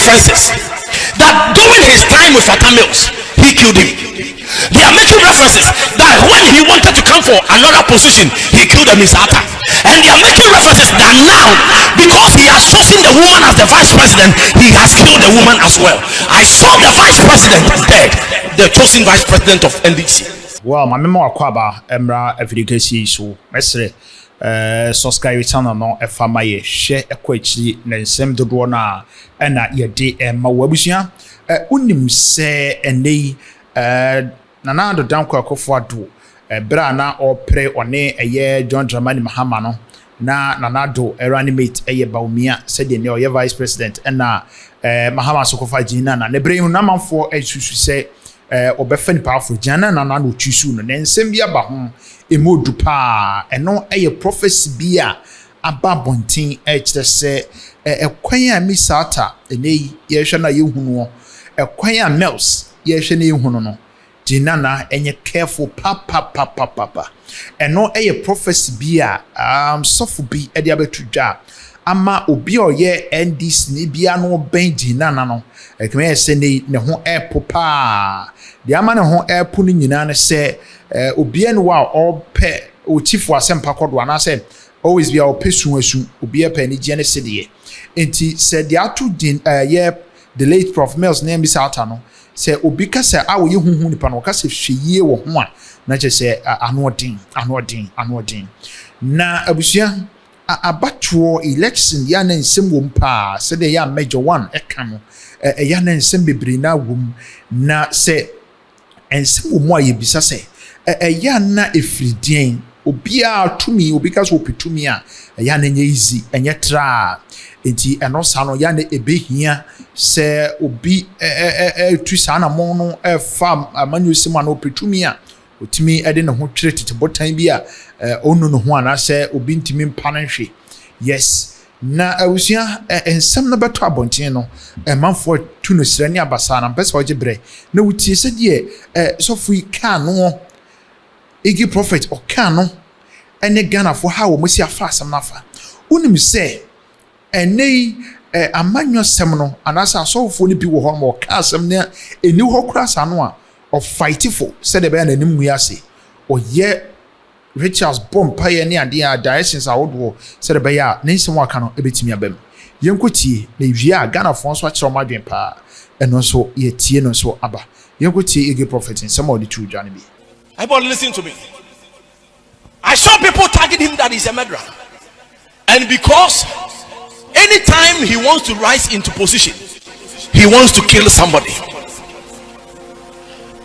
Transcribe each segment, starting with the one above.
references that during his time with Mills, he killed him. They are making references that when he wanted to come for another position, he killed them in Sata. And they are making references that now, because he has chosen the woman as the vice president, he has killed the woman as well. I saw the vice president dead, the chosen vice president of NDC. Well, my memoir kwaba emra evidence so mesre subscribe channel no efamaye share ekwachi na nsem dodo na na yede ma wabusua unim se enei Naana do danko akofo ado bra na opre one eye John Dramani Mahama no na Naana do reanimate eye Baumia said the new vice president na Mahama sokofa jina na nebrehim na manfo asusu se obefa ni powerful jana Naana no twisu no nsem bia ba ho emodu pa eno eye prophecy bia ababontin kire se ekwan a misata enei ye hwe na ye hunu ekwan a Mills ye hwe na ye hunu no Naana enye careful papa eno eye prophecy bia sofu bi e dia betudwa ama obi oye NDC ni bia no ben Naana no ekeme se ne ho epopa de ama ne ho epo ni nyina ne se obi ene wa ope o chief asempa kodo ana se always be opesu asu obi e pa ni gene se de enti se de atu ye the late Prof Mills name bi Sata no se obi ka se awo ye huhu nipa no ka se hweye wo ho a na che se anodin na abusua abatuo election ya na nsem wo mpa se de ya major one eka no ya na nsem bebre na wom na se ensem wo mo aye bisa se ya na efridien obi a tumi obi ka so opetumi a ya na nye easy enye tra enti eno sa no ya na ebehia se obi tu sa na mo no fam manu sima no opetumi a otimi ede ne ho twere tete botan bi a onu no ho ana se obi ntimi mpa na hwe yes na awusia ensem na beto abonten no manfo tu no sira ni abasa na mpesa oje bre na wutie se de sofu ka no igi prophet o ka no ene Ghana for ha wo mosi afa asam nafa unim se enei amanyo sem no anasa asofo ni bi wo ho mo ka asam na eni ho kura sa no a of fight for said the na nim wiase o ye Richards bompa ye ne ade a directions awodo said the ya na nsem aka no ebetimi abam yenkotie na ewia Ghana fon so akere o madwen pa eno so ye tie no so aba yenkotie igi prophet nsem o de tu dwane bi. Everybody listen to me. I saw people tagging him that he's a murderer. And because anytime he wants to rise into position, he wants to kill somebody.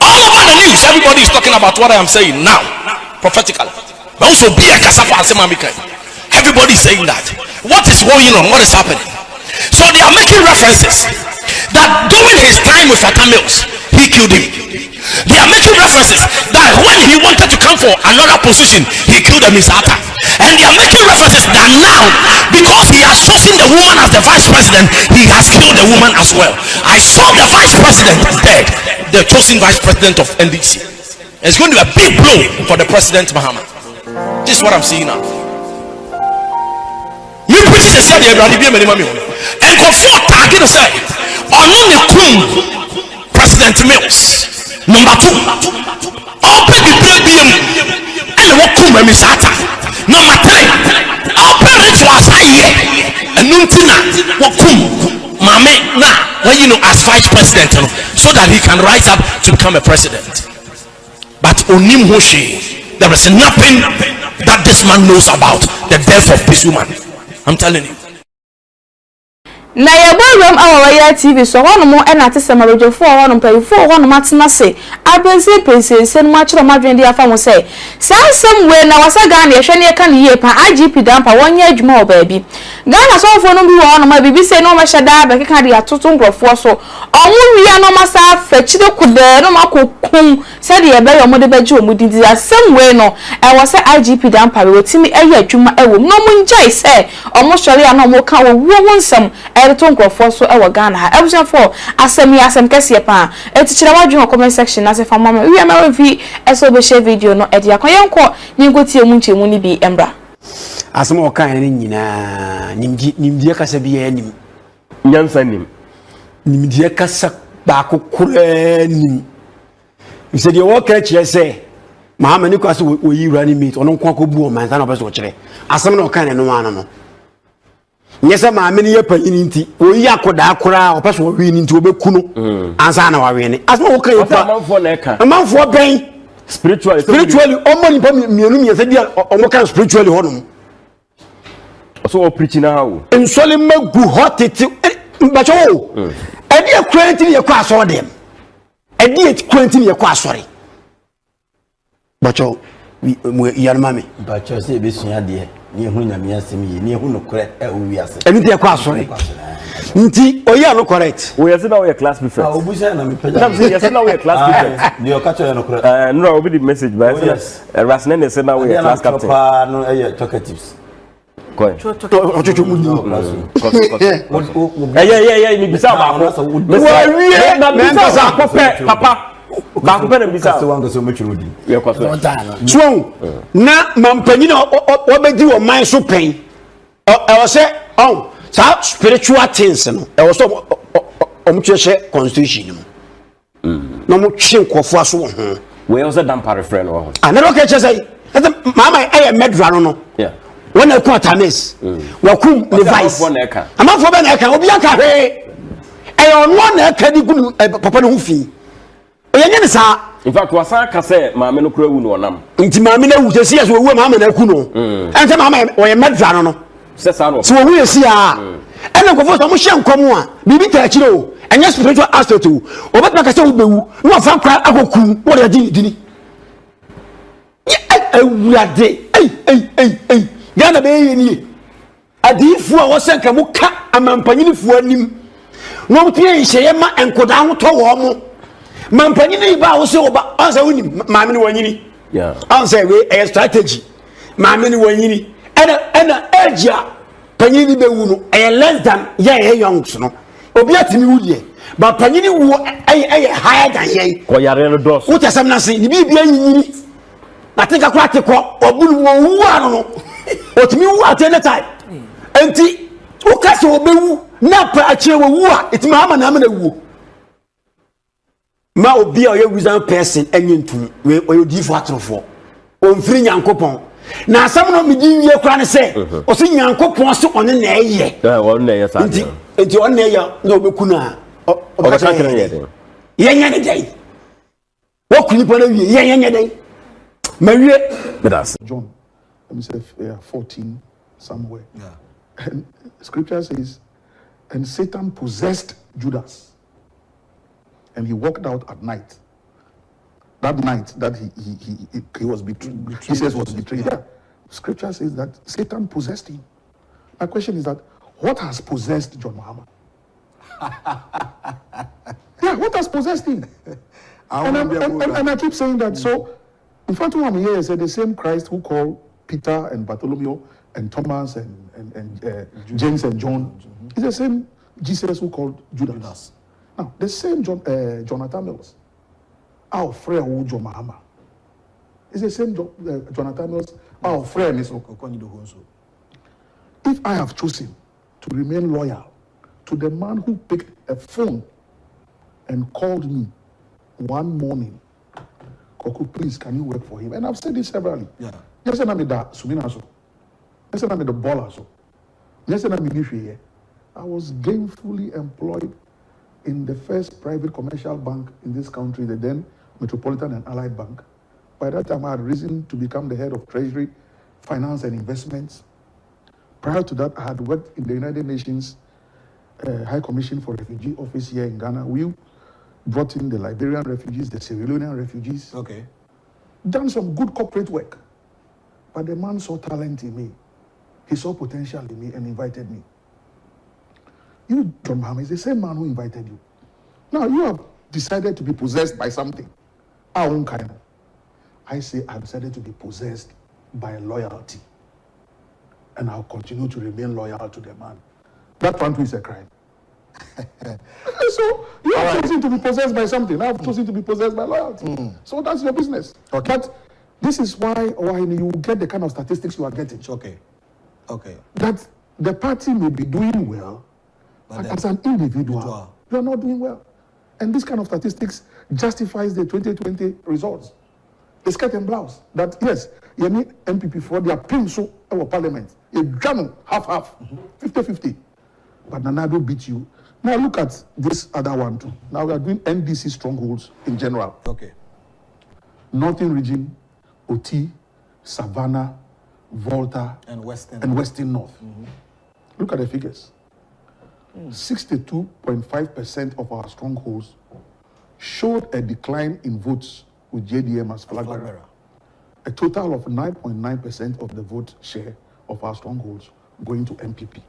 All over the news, everybody is talking about what I am saying now, prophetically. But also be a Kasapamedia. Everybody is saying that. What is going on? What is happening? So they are making references that during his time with Mills, he killed him. They are making references that when he wanted to come for another position, he killed them in Sata. And they are making references that now, because he has chosen the woman as the vice president, he has killed the woman as well. I saw the vice president dead, the chosen vice president of NDC. It's going to be a big blow for the president Mahama. This is what I'm seeing now. Me preaching the same and Kofi talking to say, President Mills. Number 2, open the premium and what come when Sata. Number 3, open it was here and Nuntina what come Mame na when you know as vice president so that he can rise up to become a president. But Onim Hoshi, there is nothing that this man knows about the death of this woman. I'm telling you. Na ya boyom awaya TV so hono mo e na tese marojofo hono mpayifo hono matena se abense pense se no machiro madwen dia fa mo se sansem we na wasa Ghana ye hwene ka ne ye pa IGP dampa wonye adwuma o baabi Ghana so fo no bi hono ma bibi se no ma hyeda ba keka dia toto nkrofo so omo wia no masa fachide kude no makokun se de ye be yo mo de beje o mudi dia sem we no e wasa IGP dampa we otimi eye adwuma e wo no mo njai se omo sori ana mo ka wo wonsam Eriton Kofi so e Ghana ha ebusan for asem kese pa etichira wadwen comment section na se fa mama wi ama vi eso be share video no e dia kon yenko nyingotie mu nchemu ni bi embra asem o kan ni nyina nimdi kasa bi ya nim nyansa nim nimdie kasa ba ko kura nim we said you walk here say Mahama ni kwase wo yi wura ni meet ono nko akobu o man sa na obeso kire asem na o kan no wana no nyese maame ni ye panyini nti o yi akoda akora opeso wi ni nti obeku no ansa na wa wi ni asem o kan yipa amanfo ben spiritually omo ni pa mienu miese dia omo kan spiritually hono so o preach na how ensole magu hotete bacho edi akwenti ni ye kwa so dem edi akwenti ni ye kwa sori bacho yar mame bacho se be sunya de ni hu nyame asem yi ni hu no kore e o wi ase eni de kwa sori nti oya no correct we yesi na we class prefect obu se na me peda na se yesi na we class prefect ni o ka cho no kore no obi the message by rasne ne se na we class captain pa no e talkatives koi ochocho mu yeah ni bisa ba ko na bisa ba ko pe papa ba ko pe na bisa so wango so metro di we ko so so na mampanyi na obedi wo man so pen e o se on sa spiritual things no e wo so omchehye constitution no mo twen kofo aso wo ho we also dan paraphrase no ho anero ke che say mama e medra no yeah when I call Tamis, Wakum device. I'm not for Benaka, Obiaka. I on one Kadigun, Papa Hufi. In fact, was I can say, Mamma no crow no nam. Into Mamma, who just says we were Mamma Kuno. And Mamma or a Medrano. So we see her. And I go for some sham come one, Bibi Tachino, and yes, spiritual aster too. Or what like I said, no fan cry, I go cool. What I did. We are day. Hey. Ghana be ni adifu a wosenka mu ka amampanyini fu anim no tie nhye ma enkoda ho to wo mo mampanyini ba wo se oba ansa woni maame ni wanyini yeah ansa we a strategy maame ni wanyini ena agea panyini be wu no e less than ye youngs no obi atimi wudie ba panyini wu ay higher than ye ko yare no dos wo tasam na se ni bibia nyini na tinka kwa te ko obulu wo wu ano no otimi wu at any time enti o kase obewu na pa achie wu a etimi ama na wu ma obi a ye wizard person enyentum we oyodifo atrofo o mfiri nyankopon na asam no medi wie kura ne se o se nyankopon so one na eye won na eye sa enti on na eye na obeku na o ka kire ye yenya ne dai wo kunipo na wie yenya dai ma wie that's John, let me say 14 somewhere. Yeah. And scripture says, and Satan possessed Judas, and he walked out at night. That night that he was betrayed. Jesus was betrayed. Yeah. Scripture says that Satan possessed him. My question is that what has possessed John Mahama? Yeah, what has possessed him? And I keep saying that. So, in front of me here, said the same Christ who called Peter and Bartholomew and Thomas and James and John is the same Jesus who called Judas. Now, the same Jonathan Mills, our friend John Mahama, is the same Jonathan Mills, our friend. If I have chosen to remain loyal to the man who picked a phone and called me one morning, Kwaku, please, can you work for him? And I've said this severally. Yeah. Yes, and I'm the Suminaso. Yes, and I'm the Bolaso. Yes, and I'm the I was gainfully employed in the first private commercial bank in this country, the then Metropolitan and Allied Bank. By that time, I had risen to become the head of Treasury, Finance and Investments. Prior to that, I had worked in the United Nations High Commission for Refugee Office here in Ghana. We brought in the Liberian refugees, the Sierra Leonean refugees. Okay. Done some good corporate work. But the man saw talent in me. He saw potential in me and invited me. You, John Mahama, is the same man who invited you. Now, you have decided to be possessed by something. Our own kind. I say I've decided to be possessed by loyalty. And I'll continue to remain loyal to the man. That one too is a crime. So you have chosen to be possessed by something. I have chosen to be possessed by loyalty. So that's your business. Okay. But this is why you get the kind of statistics you are getting. Okay. That the party may be doing well, but as an individual, You are not doing well. And this kind of statistics justifies the 2020 results. The skirt and blouse. That, yes, you need MPP for their so our parliament. A drum, half, 50-50. But Nanado beat you. Now look at this other one too. Now we are doing NDC strongholds in general. Okay. Northern region, OT, Savannah, Volta, And Western North. Look at the figures. 62.5% of our strongholds showed a decline in votes with JDM as flag bearer. A total of 9.9% of the vote share of our strongholds going to MPP.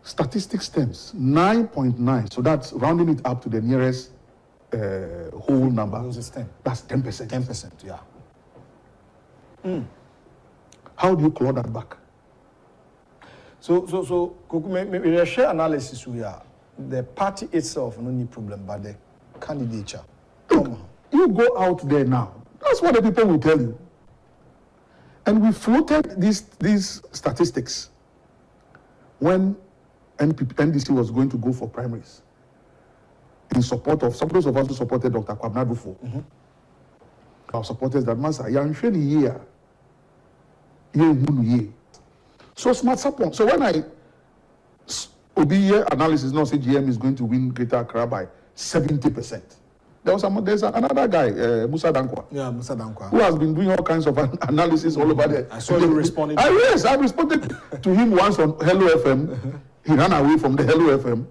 Statistics terms, 9.9. So that's rounding it up to the nearest whole number. Is 10. That's 10%. 10%, yeah. How do you claw that back? So, Koku, we share analysis here. The party itself no need problem, but the candidature. You go out there now. That's what the people will tell you. And we floated these statistics when NDC was going to go for primaries in support of some of us who supported Dr. Kwabena Dufo. Our supporters that massa young year. So smart support. So when I Obi analysis now say GM is going to win Greater Accra by 70%. There's another guy, Musa Dankwa. Yeah, Musa Dankwa. Who has been doing all kinds of analysis all over there. I saw you responding. Yes, I responded to him once on Hello FM. He ran away from the Hello FM.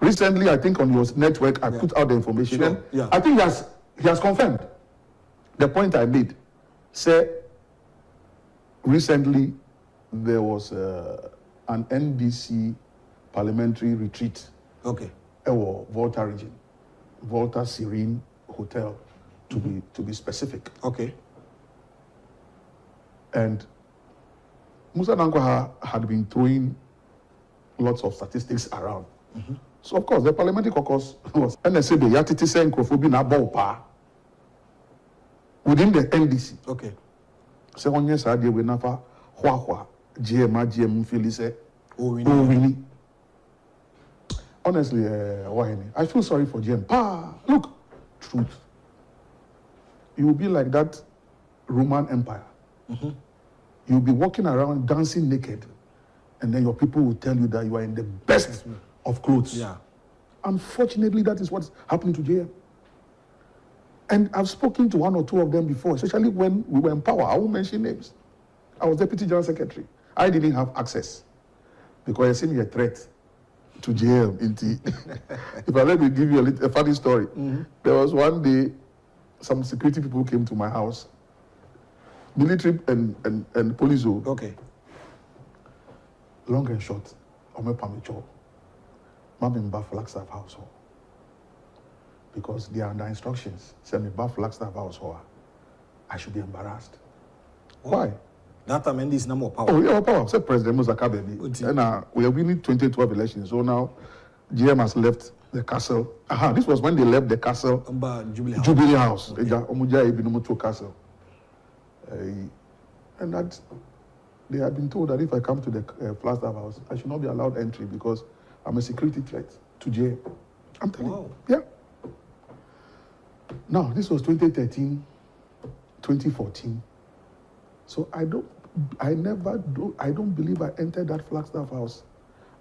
Recently, I think on your network, I put out the information. Sure. Yeah. I think he has confirmed the point I made. Say, recently, there was an NDC parliamentary retreat. Okay. Volta region. Volta Serene Hotel, to be specific. Okay. And Musa Dankwa had been throwing lots of statistics around. So of course the parliamentary caucus was NSA the Yatiti saying Kofi na Bopa within the NDC. Okay. So on yes idea we nafa hwa GM feel say Winnie. Honestly, I feel sorry for GM. Look, truth. You will be like that Roman Empire. You'll be walking around dancing naked, and then your people will tell you that you are in the best of clothes. Yeah. Unfortunately, that is what's happening to JM. And I've spoken to one or two of them before, especially when we were in power. I won't mention names. I was Deputy General Secretary. I didn't have access because it seemed a threat to JM. If I let me give you a funny story. There was one day, some security people came to my house, military and police. Okay. Long and short, I'm a pamicho. I'm in Flagstaff household. Because they are under instructions. Send me back Flagstaff household. I should be embarrassed. Why? That time NDC is no more power. Oh, yeah, power. Say President Musa Baby. And we are winning 2012 elections. So now GM has left the castle. This was when they left the castle. Jubilee House. Castle. And that they had been told that if I come to the Flagstaff house, I should not be allowed entry because I'm a security threat to GM. I'm telling you. Yeah. Now, this was 2013, 2014. So I don't believe I entered that Flagstaff house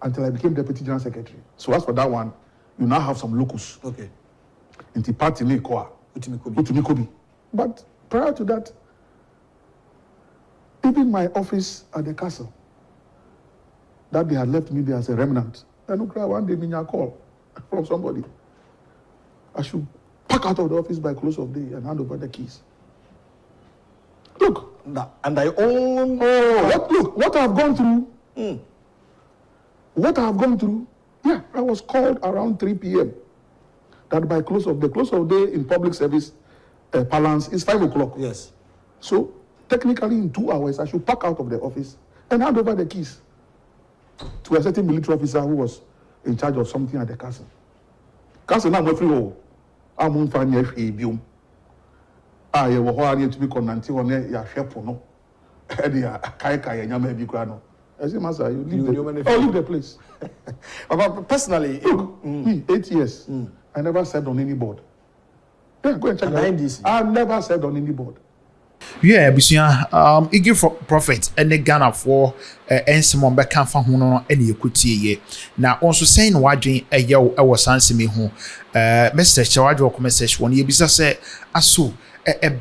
until I became Deputy General Secretary. So as for that one, you now have some locus. Okay. In the party Utumikobi. But prior to that, even my office at the castle, that they had left me there as a remnant. And one day, I call from somebody. I should pack out of the office by close of day and hand over the keys. Look. And I own. What I've gone through. What I've gone through. Yeah, I was called around 3 p.m. That by close of day in public service balance is 5 o'clock. Yes. So technically in 2 hours, I should pack out of the office and hand over the keys to a certain military officer who was in charge of something at the castle. Castle now I'm free. I'm on fire biom. You were to be connected on your ship no. Kai nyama bi kura no. I say, Master, you leave the place. But personally, look, me 8 years, I never served on any board. Yeah, go and check that. I've never served on any board. Yeah, busia igi for prophet ene Ghana for ensemo be kan fa ho no ene yekutie ye na onso sen no wadwen eyew e wo sansemi ho Mr. Chawadwo ko message won ye bisa se aso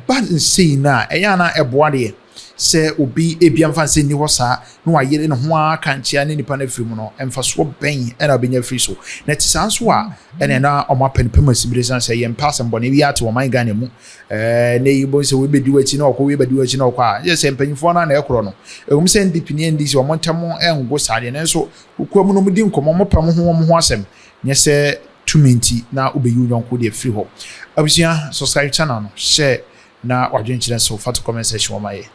ba nsei na eya na eboa de se obi ebiam fa se ni ho sa no wayere ne ho aka nchia ne nipa na firim no emfa so ben e na benya free so na tisanso a ene na omapenpem asibirezan se ye mpasem bone wi ate o man Ghana mu ne yibo se we bedi wachi na okwo we bedi wachi na okwa ye se mpanyifo na ekro no ehum se ndipini ndi se omontam engo sade ne so kwam no mudi nkomo mopam ho asem nye se tumenti na obeyu yonko de free ho abusia subscribe channel no share na wadwen chire so fat comment section o maye